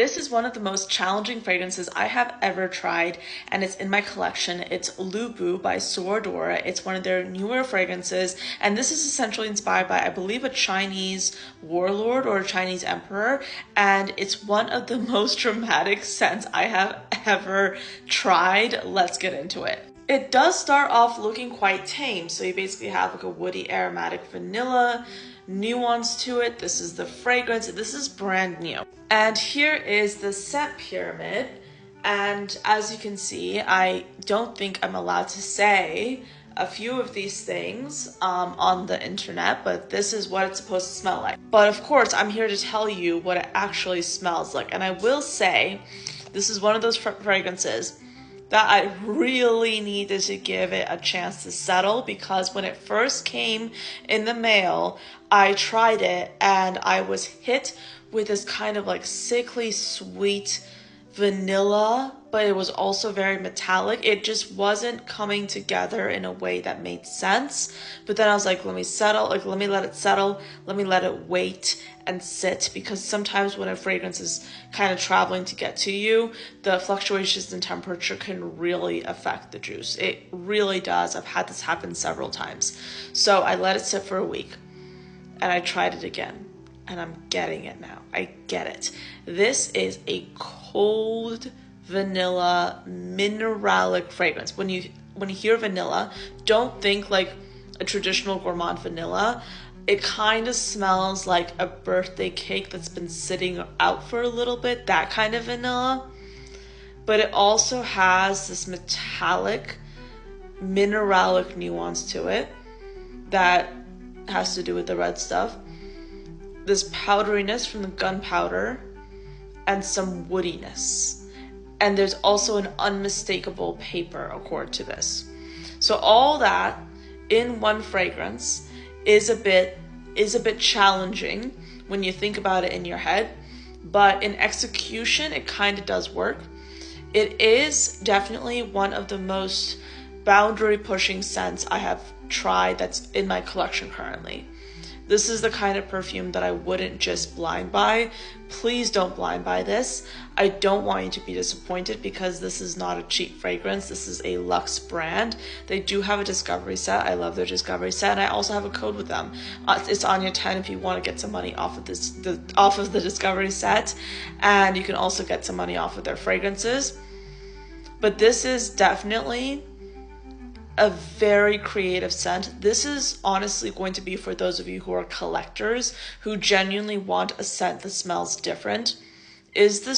This is one of the most challenging fragrances I have ever tried, and it's in my collection. It's Lubu by Sora Dora. It's one of their newer fragrances, and this is essentially inspired by, I believe, a Chinese warlord or a Chinese emperor, and it's one of the most dramatic scents I have ever tried. Let's get into it. It does start off looking quite tame, so you basically have like a woody aromatic vanilla nuance to it. This is the fragrance. This is brand new. And here is the scent pyramid. And as you can see, I don't think I'm allowed to say a few of these things on the internet, but this is what it's supposed to smell like. But of course, I'm here to tell you what it actually smells like. And I will say, this is one of those fragrances that I really needed to give it a chance to settle, because when it first came in the mail, I tried it and I was hit with this kind of like sickly sweet vanilla, but it was also very metallic. It just wasn't coming together in a way that made sense. But then I was like, let me let it settle, let me let it wait and sit, because sometimes when a fragrance is kind of traveling to get to you, the fluctuations in temperature can really affect the juice. It really does. I've had this happen several times. So I let it sit for a week and I tried it again, and I'm getting it now. I get it. This is a cold vanilla mineralic fragrance. When you hear vanilla, don't think like a traditional gourmand vanilla. It kind of smells like a birthday cake that's been sitting out for a little bit, that kind of vanilla. But it also has this metallic mineralic nuance to it that has to do with the red stuff. This powderiness from the gunpowder and some woodiness. And there's also an unmistakable paper accord to this. So all that in one fragrance is a bit challenging when you think about it in your head, but in execution it kind of does work. It is definitely one of the most boundary pushing scents I have tried that's in my collection currently. This is the kind of perfume that I wouldn't just blind buy. Please don't blind buy this. I don't want you to be disappointed, because this is not a cheap fragrance. This is a luxe brand. They do have a discovery set. I love their discovery set, and I also have a code with them. It's Anya 10 if you want to get some money off of the discovery set, and you can also get some money off of their fragrances. But this is definitely a very creative scent. This is honestly going to be for those of you who are collectors, who genuinely want a scent that smells different. Is the